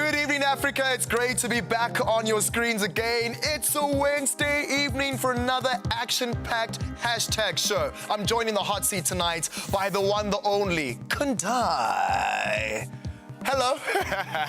Good evening, Africa. It's great to be back on your screens again. It's a Wednesday evening for another action-packed hashtag show. I'm joined in the hot seat tonight by the one, the only, Kundai. Hello.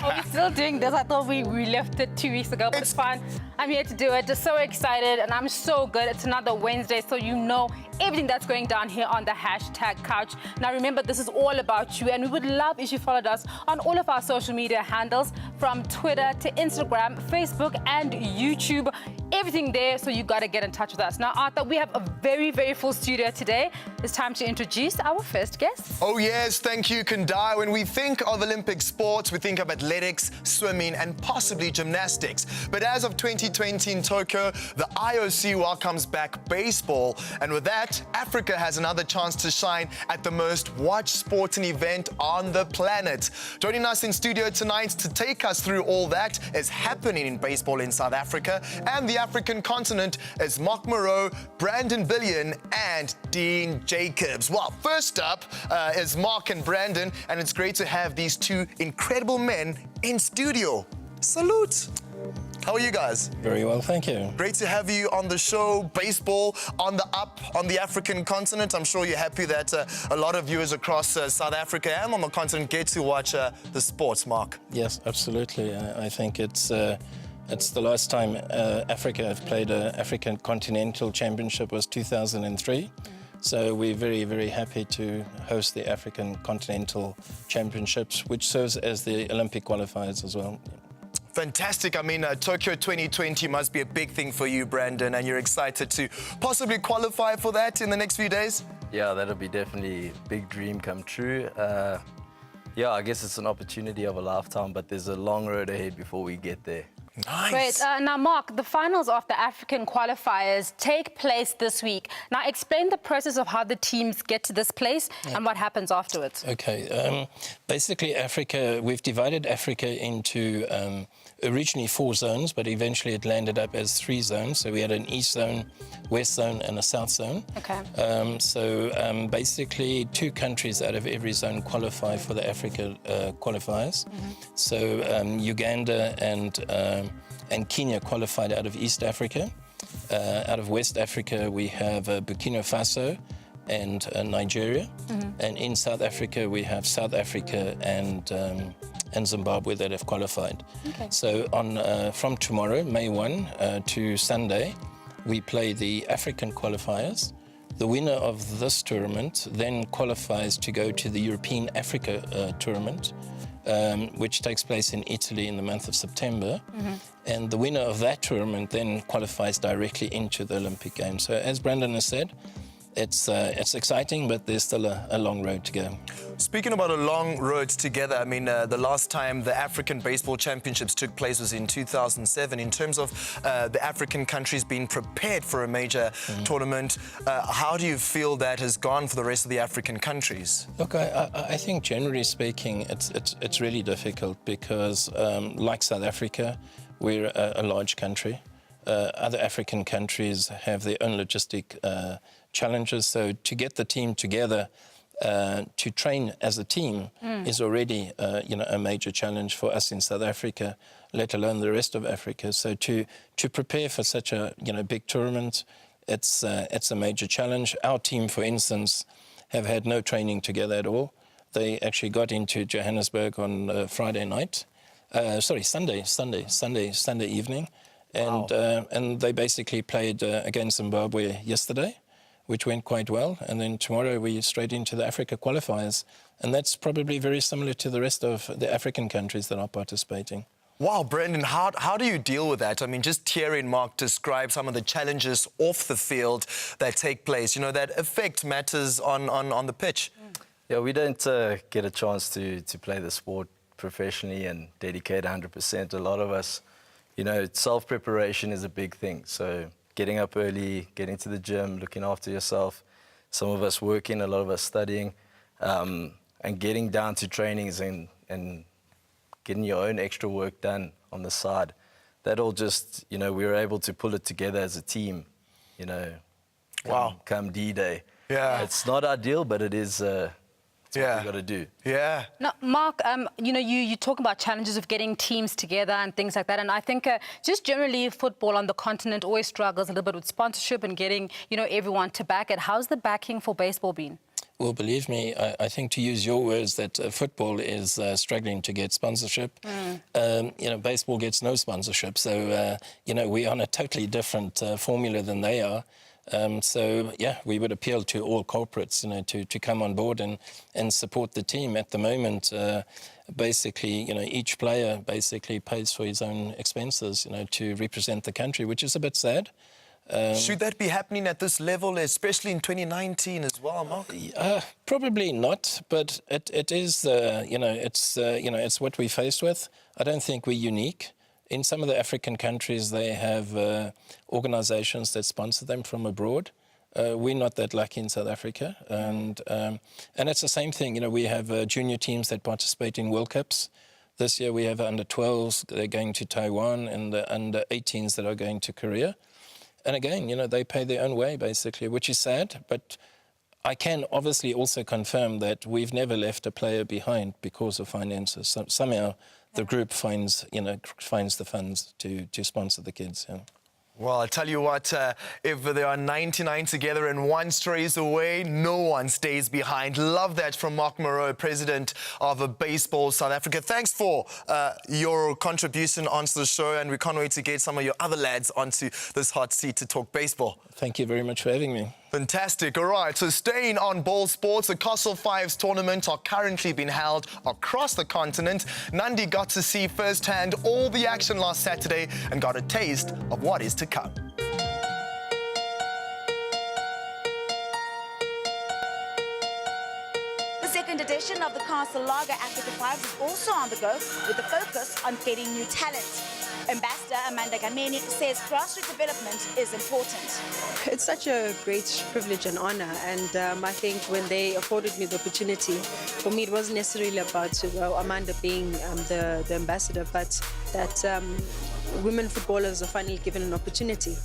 Are we still doing this? I thought we left it 2 weeks ago, but it's fine. I'm here to do it. Just so excited, and I'm so good. It's another Wednesday, so you know everything that's going down here on the hashtag couch. Now remember, this is all about you, and we would love if you followed us on all of our social media handles, from Twitter to Instagram, Facebook, and YouTube. Everything there, so you gotta get in touch with us. Now, Arthur, we have a very, very full studio today. It's time to introduce our first guest. Oh yes, thank you, Kundai. When we think of Olympic sports, we think of athletics, swimming, and possibly gymnastics. But as of 2020 in Tokyo, the IOC welcomes back baseball. And with that, Africa has another chance to shine at the most watched sporting event on the planet. Joining us in studio tonight to take us through all that is happening in baseball in South Africa and the African continent is Mark Moreau, Brandon Billion, and Dean Jacobs. Well, first up is Mark and Brandon, and it's great to have these two incredible men in studio. Salute! How are you guys? Very well, thank you. Great to have you on the show. Baseball on the up on the African continent. I'm sure you're happy that a lot of viewers across South Africa and on the continent get to watch the sports, Mark. Yes, absolutely. I think it's the last time Africa have played an African Continental Championship was 2003. So we're very, very happy to host the African Continental Championships, which serves as the Olympic qualifiers as well. Fantastic. I mean, Tokyo 2020 must be a big thing for you, Brandon, and you're excited to possibly qualify for that in the next few days? Yeah, that'll be definitely a big dream come true. Yeah, I guess it's an opportunity of a lifetime, but there's a long road ahead before we get there. Nice. Great. Now, Mark, the finals of the African qualifiers take place this week. Now, explain the process of how the teams get to this place and what happens afterwards. Okay. Basically, Africa, we've divided Africa into originally 4 zones, but eventually it landed up as 3 zones. So we had an East zone, West zone, and a South zone. Okay. Basically, 2 countries out of every zone qualify for the Africa qualifiers. So Uganda and Kenya qualified out of East Africa. Out of West Africa, we have Burkina Faso and Nigeria. And in South Africa, we have South Africa and Zimbabwe that have qualified. Okay. So from tomorrow, May 1 to Sunday, we play the African qualifiers. The winner of this tournament then qualifies to go to the European Africa tournament, which takes place in Italy in the month of September. And the winner of that tournament then qualifies directly into the Olympic Games. So as Brandon has said, it's exciting, but there's still a long road to go. Speaking about a long road together, I mean, the last time the African Baseball Championships took place was in 2007. In terms of the African countries being prepared for a major tournament, how do you feel that has gone for the rest of the African countries? Look, I think generally speaking, it's really difficult because, like South Africa, we're a large country. Other African countries have their own logistic challenges. So to get the team together to train as a team is already, a major challenge for us in South Africa, let alone the rest of Africa. So to prepare for such a big tournament, it's a major challenge. Our team, for instance, have had no training together at all. They actually got into Johannesburg on Friday night. Sunday evening. And, Wow. And they basically played against Zimbabwe yesterday, which went quite well. And then tomorrow we're straight into the Africa qualifiers. And that's probably very similar to the rest of the African countries that are participating. Wow, Brendan, how do you deal with that? I mean, just hearing Mark describe some of the challenges off the field that take place, that affect matters on the pitch. Yeah, we don't get a chance to play the sport professionally and dedicate 100%. A lot of us, self-preparation is a big thing. So getting up early, getting to the gym, looking after yourself. Some of us working, a lot of us studying, and getting down to trainings and getting your own extra work done on the side. That all just, we were able to pull it together as a team, Wow. come D-Day. Yeah. It's not ideal, but it is That's what we got to do. Yeah. Now, Mark, you talk about challenges of getting teams together and things like that. And I think just generally football on the continent always struggles a little bit with sponsorship and getting, everyone to back it. How's the backing for baseball been? Well, believe me, I think to use your words that football is struggling to get sponsorship. Baseball gets no sponsorship. So, we're on a totally different formula than they are. We would appeal to all corporates, to come on board and support the team. At the moment, each player basically pays for his own expenses, to represent the country, which is a bit sad. Should that be happening at this level, especially in 2019 as well, Mark? Probably not, but it is, it's what we're faced with. I don't think we're unique. In some of the African countries, they have organizations that sponsor them from abroad. We're not that lucky in South Africa. And it's the same thing. We have junior teams that participate in World Cups. This year we have under 12s, they're going to Taiwan, and the under 18s that are going to Korea. And again, they pay their own way, basically, which is sad. But I can obviously also confirm that we've never left a player behind because of finances. So somehow the group finds the funds to sponsor the kids. Yeah. Well, I tell you what, if there are 99 together and one strays away, no one stays behind. Love that from Mark Moreau, President of Baseball South Africa. Thanks for your contribution onto the show, and we can't wait to get some of your other lads onto this hot seat to talk baseball. Thank you very much for having me. Fantastic. All right, so staying on ball sports, the Castle Fives tournament are currently being held across the continent. Nandi got to see firsthand all the action last Saturday and got a taste of what is to come. The second edition of the Castle Lager Africa Fives is also on the go, with the focus on getting new talent. Ambassador Amanda Gameni says grassroots development is important. It's such a great privilege and honor, and I think when they afforded me the opportunity, for me it wasn't necessarily about Amanda being the ambassador, but that women footballers are finally given an opportunity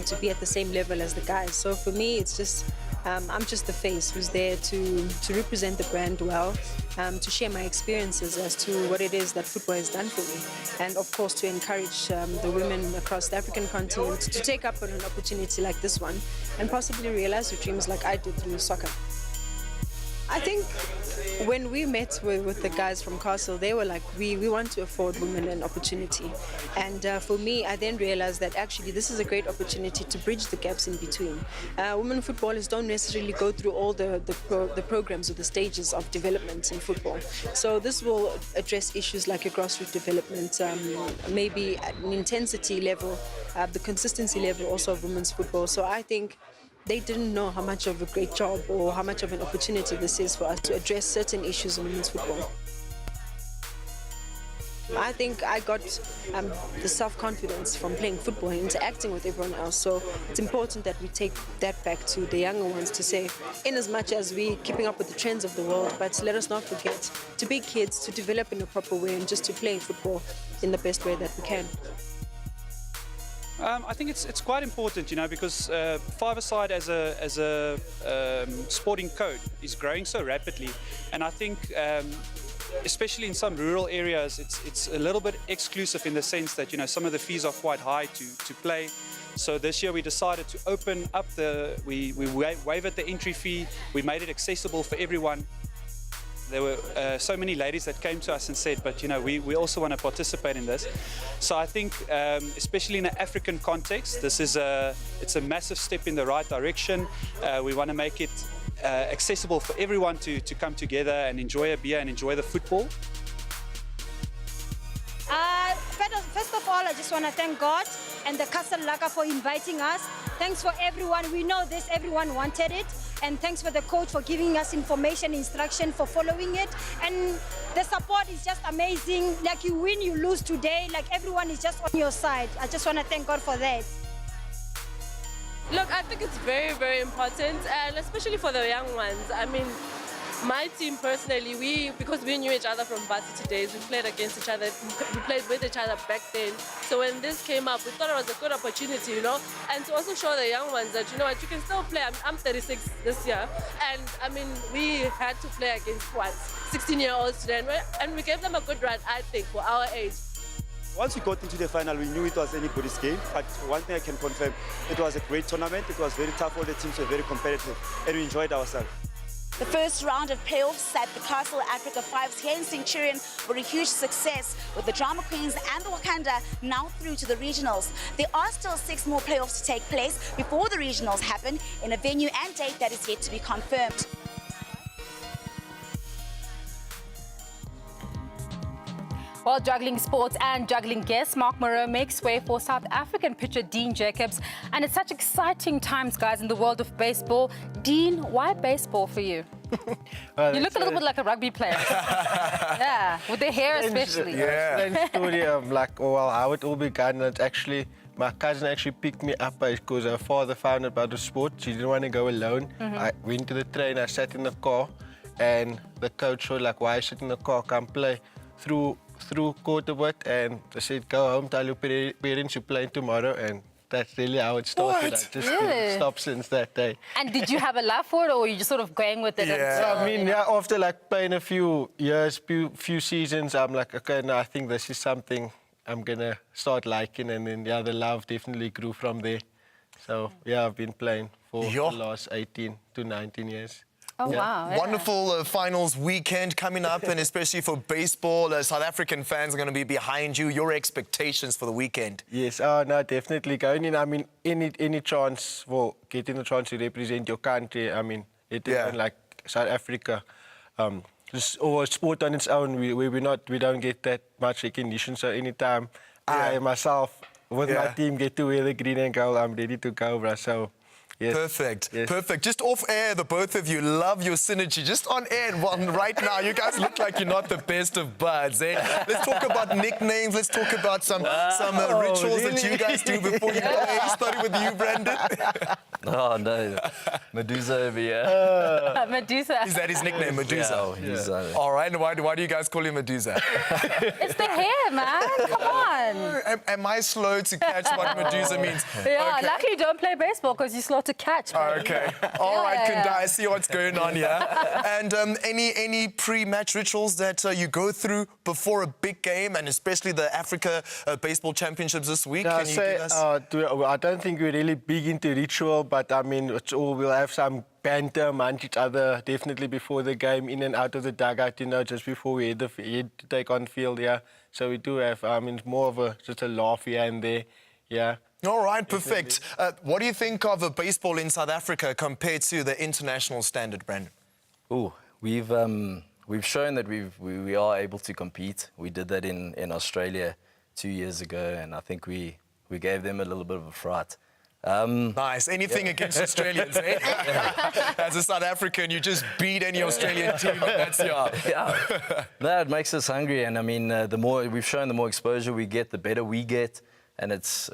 to be at the same level as the guys. So for me, it's just I'm just the face who's there to represent the brand well, to share my experiences as to what it is that football has done for me, and of course to encourage the women across the African continent to take up on an opportunity like this one and possibly realize their dreams like I did through soccer. I think when we met with the guys from Castle, they were like, we want to afford women an opportunity. And for me, I then realized that actually this is a great opportunity to bridge the gaps in between. Women footballers don't necessarily go through all the programs or the stages of development in football. So this will address issues like a grassroots development, maybe at an intensity level, the consistency level also of women's football. So I think they didn't know how much of a great job or how much of an opportunity this is for us to address certain issues in women's football. I think I got the self-confidence from playing football and interacting with everyone else. So it's important that we take that back to the younger ones to say, in as much as we're keeping up with the trends of the world, but let us not forget to be kids, to develop in a proper way and just to play football in the best way that we can. I think it's quite important, because five-a-side as a sporting code is growing so rapidly, and I think especially in some rural areas it's a little bit exclusive in the sense that some of the fees are quite high to play. So this year we decided to open up we waived the entry fee, we made it accessible for everyone. There were so many ladies that came to us and said, but we also want to participate in this. So I think, especially in an African context, it's a massive step in the right direction. We want to make it accessible for everyone to come together and enjoy a beer and enjoy the football. First of all, I just want to thank God and the Castle Lager for inviting us. Thanks for everyone. We know this, everyone wanted it. And thanks for the coach for giving us information, instruction, for following it. And the support is just amazing. Like you win, you lose today. Like everyone is just on your side. I just want to thank God for that. Look, I think it's very, very important, and especially for the young ones. I mean, my team personally, because we knew each other from varsity days, we played against each other, we played with each other back then. So when this came up, we thought it was a good opportunity, you know, and to also show the young ones that, you know what, you can still play. I'm 36 this year, and I mean, we had to play against 16-year-olds today, and we gave them a good run, I think, for our age. Once we got into the final, we knew it was anybody's game. But one thing I can confirm, it was a great tournament. It was very tough. All the teams were very competitive, and we enjoyed ourselves. The first round of playoffs at the Castle Africa Fives here in Centurion were a huge success, with the Drama Queens and the Wakanda now through to the regionals. There are still 6 more playoffs to take place before the regionals happen in a venue and date that is yet to be confirmed. While juggling sports and juggling guests, Mark Moreau makes way for South African pitcher Dean Jacobs. And it's such exciting times, guys, in the world of baseball. Dean, why baseball for you? Well, you look a little bit like a rugby player. Yeah, with the hair especially. Strange story of like, oh, well, how it all began. It's actually, my cousin actually picked me up because her father found out about the sport. She didn't want to go alone. I went to the train, I sat in the car, and the coach was like, why sit in the car, come play. Through court a bit, and they said, go home, tell your parents you're playing tomorrow, and that's really how it started. What? I just didn't stop since that day. And did you have a love for it, or were you just sort of going with it? Yeah. I mean, yeah, after like playing a few years, few seasons, I'm like, okay, no, I think this is something I'm gonna start liking, and then yeah, the love definitely grew from there. So yeah, I've been playing for the last 18 to 19 years. Oh, wow. Yeah. Wonderful finals weekend coming up, and especially for baseball, South African fans are going to be behind you. Your expectations for the weekend? Yes, no, definitely going in. I mean, any chance for getting a chance to represent your country. I mean, it is like South Africa, just or sport on its own. We don't get that much recognition. So anytime I myself with my team get to wear the green and gold, I'm ready to go, bro. So. Yes. Perfect, yes. Perfect. Just off air, the both of you love your synergy. Just on air, right now, you guys look like you're not the best of buds. Eh? Let's talk about nicknames. Let's talk about some rituals that you guys do before you play. Starting with you, Brandon. Oh, no. Medusa over here. Medusa. Is that his nickname, Medusa? Yeah, he's, All right, and why do you guys call him Medusa? It's the hair, man. Come on. Am I slow to catch what Medusa means? Yeah, Okay. luckily you don't play baseball because you're slow to catch. Man. Okay. All right, Kunda, I see what's going on here. And any pre-match rituals that you go through before a big game, and especially the Africa Baseball Championships this week? No, Can you give us... I don't think we're really big into ritual, but I mean, we'll have some banter amongst each other definitely before the game, in and out of the dugout, you know, just before we head to take on field, yeah. So we do have, I mean, more of just a laugh here and there, yeah. All right, perfect. What do you think of baseball in South Africa compared to the international standard, Brandon? Oh, we've shown that we are able to compete. We did that in Australia 2 years ago, and I think we gave them a little bit of a fright. Nice. Anything against Australians, eh? As a South African, you just beat any Australian team, and that's yeah. No, it makes us hungry, and I mean, the more we've shown, the more exposure we get, the better we get. And it's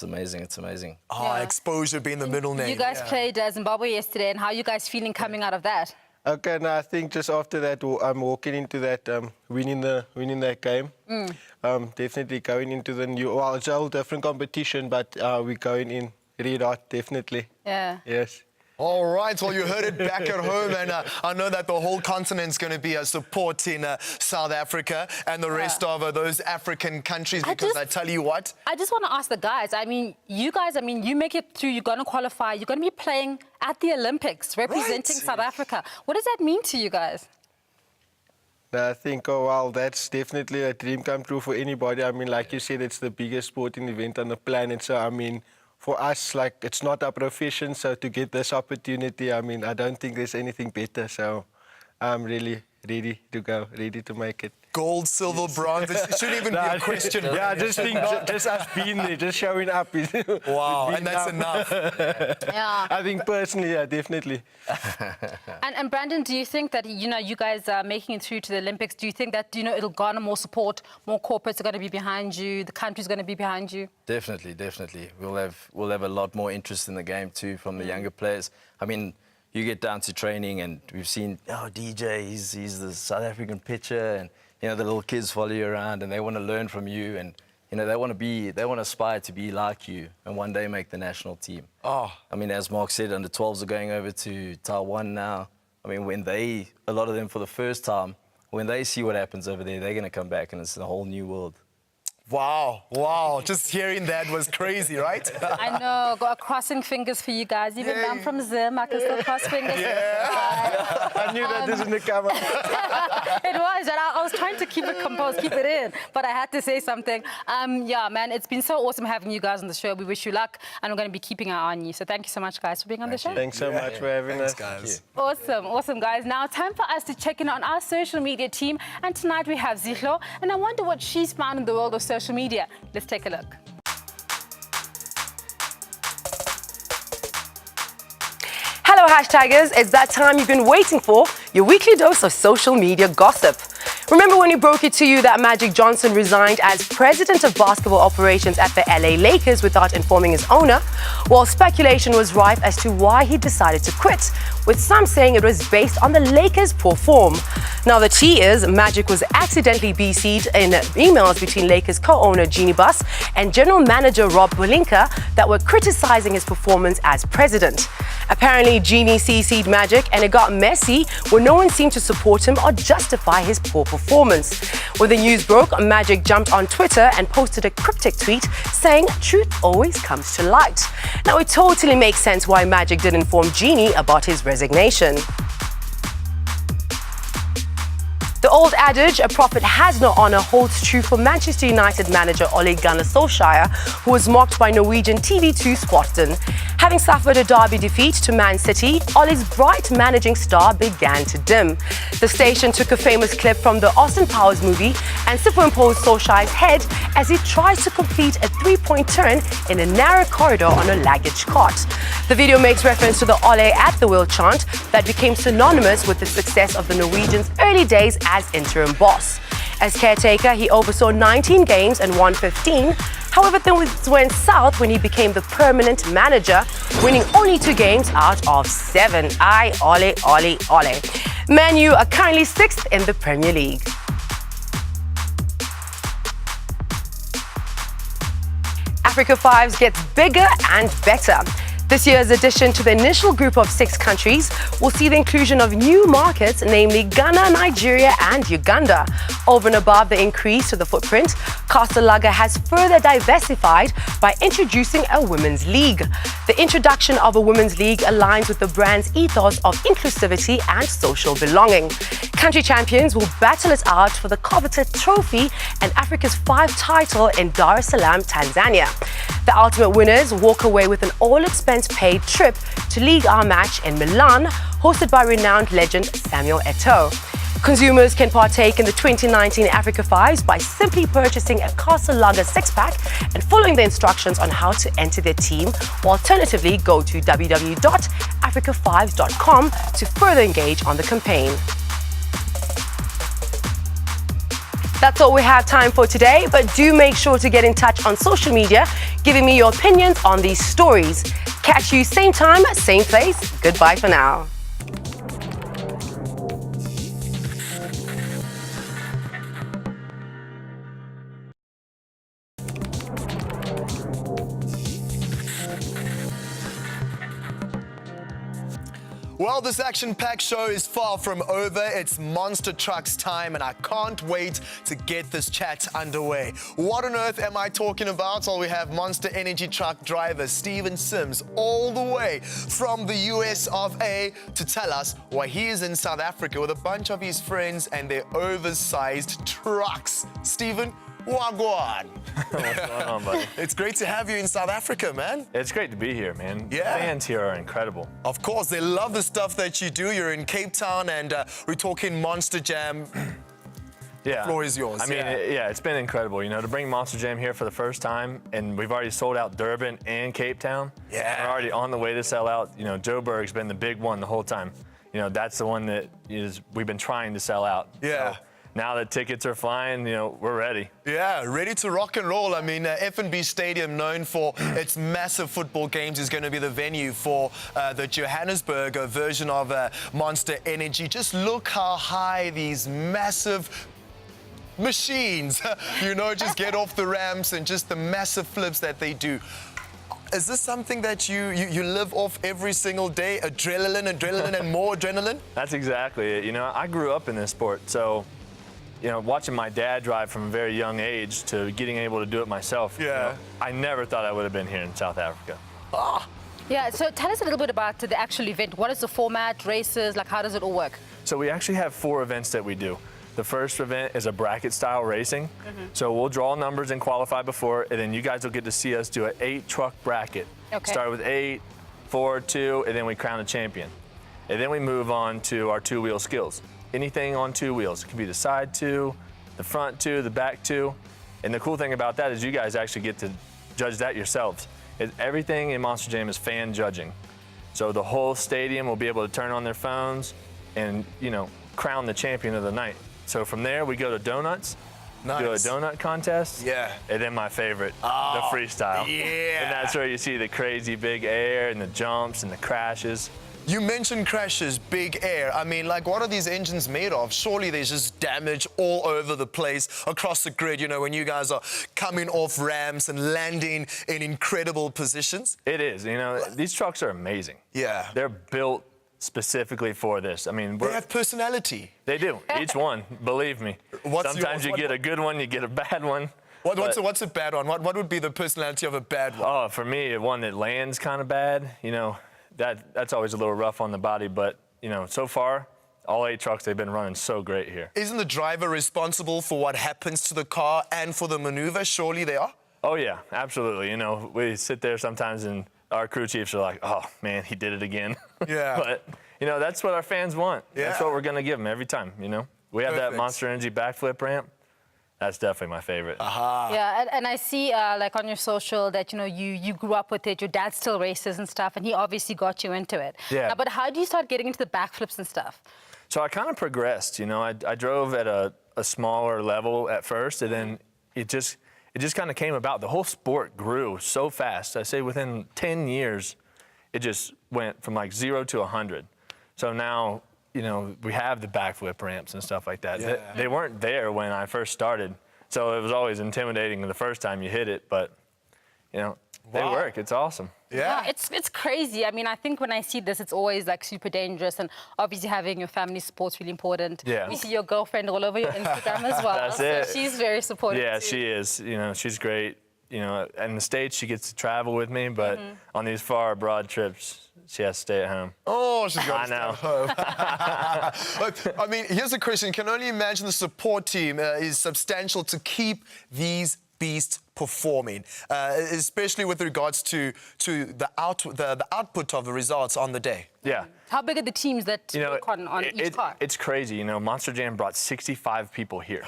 amazing. It's amazing. Exposure being the middle name. You guys played Zimbabwe yesterday, and how are you guys feeling coming out of that? Okay, now I think just after that, I'm walking into that winning that game. Definitely going into the it's a whole different competition, but we're going in red hot, definitely. Yeah. Yes. All right, well, you heard it back at home, and I know that the whole continent's going to be supporting South Africa and the rest of those African countries, because I tell you what... I just want to ask the guys, you guys, you make it through, you're going to qualify, you're going to be playing at the Olympics, representing South Africa. What does that mean to you guys? I think, that's definitely a dream come true for anybody. I mean, like you said, it's the biggest sporting event on the planet, so, I mean... For us, like, it's not our profession, so to get this opportunity, I mean, I don't think there's anything better. So I'm really ready to go, ready to make it. Gold, silver, bronze, it shouldn't even be a question. Yeah, I just think just us being there, just showing up. Wow, and that's enough. Yeah. I think personally, yeah, definitely. And Brandon, do you think that, you guys are making it through to the Olympics, do you think that, it'll garner more support, more corporates are going to be behind you, the country's going to be behind you? Definitely. We'll have a lot more interest in the game too from the younger players. I mean, you get down to training and we've seen, oh, DJ, he's the South African pitcher, and you know the little kids follow you around and they want to learn from you, and you know they want to aspire to be like you and one day make the national team. Oh. I mean, as Mark said, under 12s are going over to Taiwan now. I mean, a lot of them for the first time, when they see what happens over there, they're going to come back and it's a whole new world. Wow. Just hearing that was crazy, right? I know, got crossing fingers for you guys. Even though I'm from Zim, I can still cross fingers. Yeah. I knew that this in the camera. It was, and I was trying to keep it composed, keep it in, but I had to say something. Yeah, man, it's been so awesome having you guys on the show. We wish you luck, and we're going to be keeping an eye on you. So thank you so much, guys, for being on the show. Thanks so much for having us. Guys. Awesome, guys. Now, time for us to check in on our social media team. And tonight we have Zihlo, and I wonder what she's found in the world of social media. Let's take a look. Hello, Hashtaggers. It's that time you've been waiting for, your weekly dose of social media gossip. Remember when we broke it to you that Magic Johnson resigned as president of basketball operations at the LA Lakers without informing his owner? Well, speculation was rife as to why he decided to quit, with some saying it was based on the Lakers' poor form. Now, the tea is Magic was accidentally BC'd in emails between Lakers co-owner Jeannie Buss and general manager Rob Pelinka that were criticizing his performance as president. Apparently, Jeannie CC'd Magic and it got messy when no one seemed to support him or justify his poor performance. When the news broke, Magic jumped on Twitter and posted a cryptic tweet saying, "Truth always comes to light." Now, it totally makes sense why Magic didn't inform Jeannie about his resignation. The old adage, a prophet has no honor, holds true for Manchester United manager Ole Gunnar Solskjaer, who was mocked by Norwegian TV2 Sporten. Having suffered a derby defeat to Man City, Ole's bright managing star began to dim. The station took a famous clip from the Austin Powers movie and superimposed Solskjaer's head as he tries to complete a three-point turn in a narrow corridor on a luggage cart. The video makes reference to the Ole at the wheel chant that became synonymous with the success of the Norwegian's early days as interim boss. As caretaker, he oversaw 19 games and won 15. However, things went south when he became the permanent manager, winning only 2 games out of 7. Ole. Man U are currently 6th in the Premier League. Africa Fives gets bigger and better. This year's addition to the initial group of 6 countries will see the inclusion of new markets, namely Ghana, Nigeria, and Uganda. Over and above the increase to the footprint, Castle Lager has further diversified by introducing a women's league. The introduction of a women's league aligns with the brand's ethos of inclusivity and social belonging. Country champions will battle it out for the coveted trophy and Africa's 5 title in Dar es Salaam, Tanzania. The ultimate winners walk away with an all-expense-paid trip to Ligue 1 match in Milan, hosted by renowned legend Samuel Eto'o. Consumers can partake in the 2019 Africa Fives by simply purchasing a Castle Lager 6-pack and following the instructions on how to enter their team, or alternatively go to www.africafives.com to further engage on the campaign. That's all we have time for today, but do make sure to get in touch on social media, giving me your opinions on these stories. Catch you same time, same place. Goodbye for now. Well, this action-packed show is far from over. It's Monster Trucks time, and I can't wait to get this chat underway. What on earth am I talking about? Well, we have Monster Energy Truck driver Steven Sims all the way from the US of A to tell us why he is in South Africa with a bunch of his friends and their oversized trucks. Steven, wagwan. What's going on, buddy? It's great to have you in South Africa, man. It's great to be here, man. Yeah. The fans here are incredible. Of course, they love the stuff that you do. You're in Cape Town, and we're talking Monster Jam. Yeah. The floor is yours. I mean, it's been incredible. You know, to bring Monster Jam here for the first time, and we've already sold out Durban and Cape Town. Yeah. We're already on the way to sell out. You know, Joburg's been the big one the whole time. You know, that's the one that we've been trying to sell out. Yeah. So now that tickets are flying, you know, we're ready. Yeah, ready to rock and roll. I mean, F&B Stadium, known for its massive football games, is going to be the venue for the Johannesburg version of Monster Energy. Just look how high these massive machines, you know, just get off the ramps and just the massive flips that they do. Is this something that you live off every single day? Adrenaline, and more adrenaline? That's exactly it. You know, I grew up in this sport, so, you know, watching my dad drive from a very young age to getting able to do it myself. Yeah. You know, I never thought I would have been here in South Africa. Yeah, so tell us a little bit about the actual event. What is the format, races, like how does it all work? So we actually have 4 events that we do. The first event is a bracket-style racing. So we'll draw numbers and qualify before, and then you guys will get to see us do an 8-truck bracket. Okay. Start with 8, 4, 2, and then we crown a champion. And then we move on to our 2-wheel skills. Anything on 2 wheels. It can be the side 2, the front 2, the back 2. And the cool thing about that is you guys actually get to judge that yourselves. Everything in Monster Jam is fan judging. So the whole stadium will be able to turn on their phones and, you know, crown the champion of the night. So from there, we go to donuts, do a donut contest, and then my favorite, the freestyle. Yeah. And that's where you see the crazy big air and the jumps and the crashes. You mentioned crashes, big air. I mean, like, what are these engines made of? Surely there's just damage all over the place across the grid, you know, when you guys are coming off ramps and landing in incredible positions. It is, you know, these trucks are amazing. Yeah. They're built specifically for this. I mean, they have personality. They do, each one, believe me. Sometimes you get a good one, you get a bad one. What's a bad one? What would be the personality of a bad one? Oh, for me, one that lands kind of bad, you know, that's always a little rough on the body, but, you know, so far, all 8 trucks, they've been running so great here. Isn't the driver responsible for what happens to the car and for the maneuver? Surely they are? Oh, yeah, absolutely. You know, we sit there sometimes and our crew chiefs are like, oh, man, he did it again. Yeah. But, you know, that's what our fans want. Yeah. That's what we're going to give them every time, you know. We have that Monster Energy backflip ramp. That's definitely my favorite. Yeah, and I see, like, on your social that, you know, you grew up with it, your dad still races and stuff, and he obviously got you into it. Yeah. But how do you start getting into the backflips and stuff? So I kind of progressed, you know. I drove at a smaller level at first, and then it just kind of came about. The whole sport grew so fast. I say within 10 years, it just went from like 0 to 100. So now, you know, we have the backflip ramps and stuff like that. Yeah. They weren't there when I first started. So it was always intimidating the first time you hit it, but, you know, they work. It's awesome. Yeah. It's crazy. I mean, I think when I see this, it's always like super dangerous, and obviously having your family support's really important. Yeah. We see your girlfriend all over your Instagram as well. That's so it. She's very supportive. Yeah, too. she is. You know, she's great. You know, in the States, she gets to travel with me, but on these far abroad trips, she has to stay at home. Oh, she's got to stay I know. at home. Look, I mean, here's a question. Can only imagine the support team is substantial to keep these beasts performing, especially with regards to the output of the results on the day. Yeah. How big are the teams that work on each car? It's crazy. You know, Monster Jam brought 65 people here.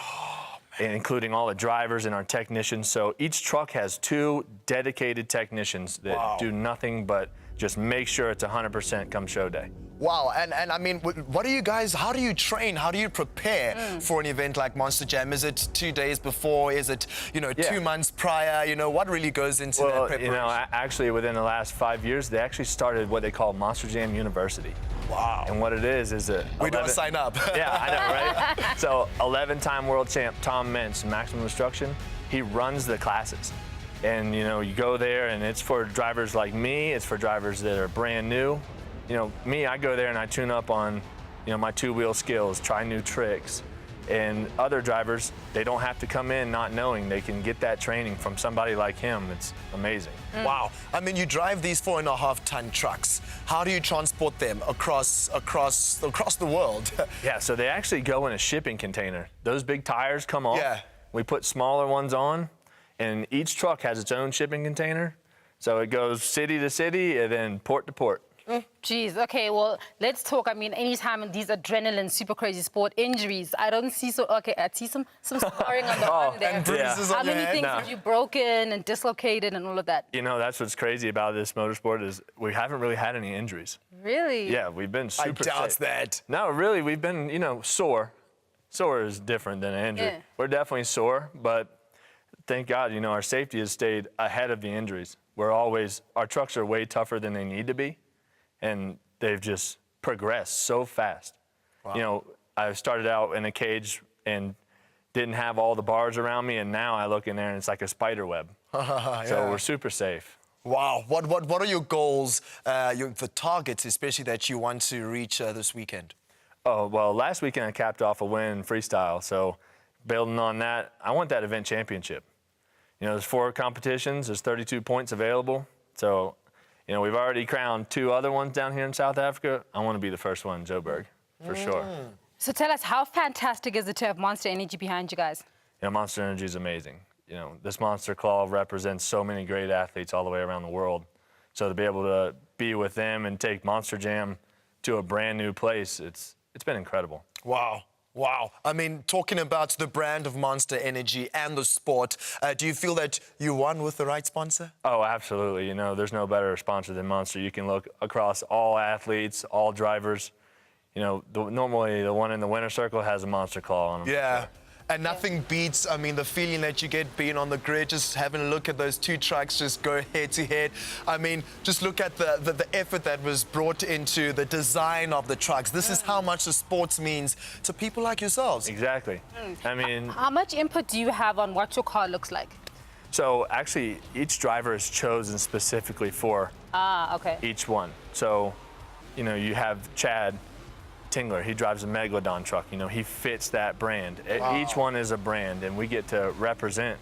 Including all the drivers and our technicians. So each truck has 2 dedicated technicians that do nothing but just make sure it's 100% come show day. Wow, and I mean, what do you guys, how do you train, how do you prepare for an event like Monster Jam? Is it 2 days before, is it, you know, 2 months prior, you know, what really goes into that preparation? You know, actually within the last 5 years, they actually started what they call Monster Jam University. Wow. And what it is a... We don't sign up. Yeah, I know, right? So 11-time world champ Tom Mentz, Maximum Destruction, he runs the classes. And, you know, you go there and it's for drivers like me, it's for drivers that are brand new. You know, me, I go there and I tune up on, you know, my 2-wheel skills, try new tricks. And other drivers, they don't have to come in not knowing. They can get that training from somebody like him. It's amazing. Wow. I mean, you drive these 4.5-ton trucks. How do you transport them across the world? Yeah, so they actually go in a shipping container. Those big tires come off. Yeah. We put smaller ones on, and each truck has its own shipping container. So it goes city to city and then port to port. Jeez, okay, well, let's talk. I mean, anytime in these adrenaline, super crazy sport injuries, I don't see I see some scarring on the arm there. And bruises on How your many head? things have you broken and dislocated and all of that? You know, that's what's crazy about this motorsport is we haven't really had any injuries. Really? Yeah, we've been super I doubt safe. that. No, really, we've been, you know, sore sore is different than an injury. Yeah. We're definitely sore, but thank God, you know, our safety has stayed ahead of the injuries. Our trucks are way tougher than they need to be, and they've just progressed so fast. Wow. You know, I started out in a cage and didn't have all the bars around me, and now I look in there and it's like a spider web. So we're super safe. Wow. What are your goals, the targets, especially that you want to reach this weekend? Oh, well, last weekend I capped off a win in freestyle, so building on that, I want that event championship. You know, there's 4 competitions, there's 32 points available, so, you know, we've already crowned 2 other ones down here in South Africa. I want to be the first one in Joburg, for sure. So tell us, how fantastic is it to have Monster Energy behind you guys? You know, Monster Energy is amazing. You know, this Monster Claw represents so many great athletes all the way around the world. So to be able to be with them and take Monster Jam to a brand new place, it's been incredible. Wow. Wow. I mean, talking about the brand of Monster Energy and the sport, do you feel that you won with the right sponsor? Oh, absolutely. You know, there's no better sponsor than Monster. You can look across all athletes, all drivers. You know, normally the one in the winner's circle has a Monster Claw on them. Yeah. And nothing beats, I mean, the feeling that you get being on the grid, just having a look at those 2 trucks just go head to head. I mean, just look at the effort that was brought into the design of the trucks. This is how much the sports means to people like yourselves. Exactly. I mean, How much input do you have on what your car looks like? so actually each driver is chosen specifically for Okay. each one. So, you know, you have Chad Tingler, he drives a Megalodon truck. You know, he fits that brand. Wow. Each one is a brand, and we get to represent.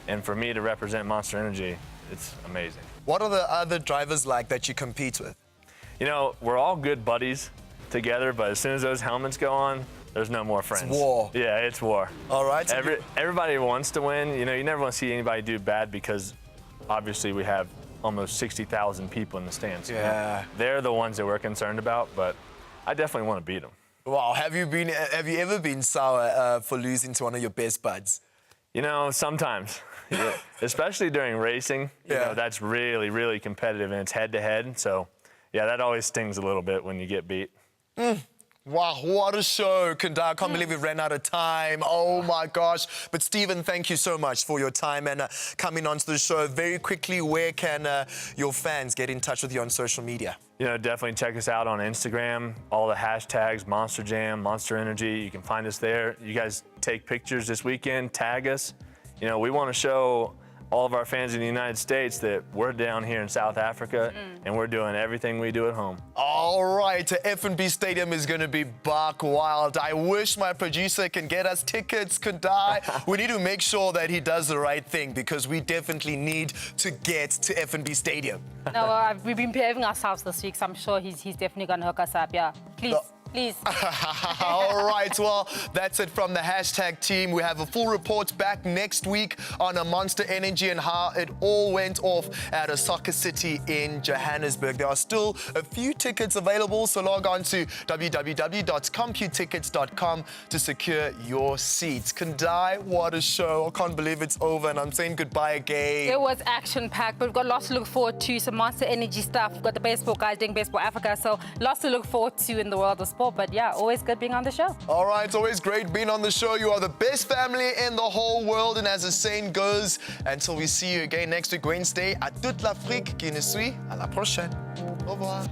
And for me to represent Monster Energy, it's amazing. What are the other drivers like that you compete with? You know, we're all good buddies together, but as soon as those helmets go on, there's no more friends. It's war. Yeah, it's war. All right. Everybody wants to win. You know, you never want to see anybody do bad because obviously we have almost 60,000 people in the stands. Yeah. They're the ones that we're concerned about, but I definitely want to beat them. Wow. Have you ever been sour for losing to one of your best buds? You know, sometimes, yeah. Especially during racing, you know, that's really, really competitive and it's head-to-head. So, yeah, that always stings a little bit when you get beat. Wow, what a show, Kandai. I can't believe we ran out of time. Oh, my gosh. But, Stephen, thank you so much for your time and coming onto the show. Very quickly, where can your fans get in touch with you on social media? You know, definitely check us out on Instagram. All the hashtags, Monster Jam, Monster Energy. You can find us there. You guys take pictures this weekend, tag us. You know, we want to show all of our fans in the United States that we're down here in South Africa and we're doing everything we do at home. All right, FNB Stadium is going to be buck wild. I wish my producer can get us tickets, Kandai. We need to make sure that he does the right thing because we definitely need to get to FNB Stadium. No, we've been behaving ourselves this week, so I'm sure he's definitely going to hook us up. Yeah, please. Please. All right, well, that's it from the hashtag team. We have a full report back next week on a Monster Energy and how it all went off at a soccer city in Johannesburg. There are still a few tickets available, so log on to www.computickets.com to secure your seats. Kandai, what a show. I can't believe it's over and I'm saying goodbye again. It was action-packed, but we've got lots to look forward to. Some Monster Energy stuff. We've got the baseball guys doing Baseball Africa, so lots to look forward to in the world of sport. But yeah, always good being on the show. All right, it's always great being on the show. You are the best family in the whole world. And as the saying goes, until we see you again next week, Wednesday, à toute l'Afrique qui nous suit. À la prochaine. Au revoir.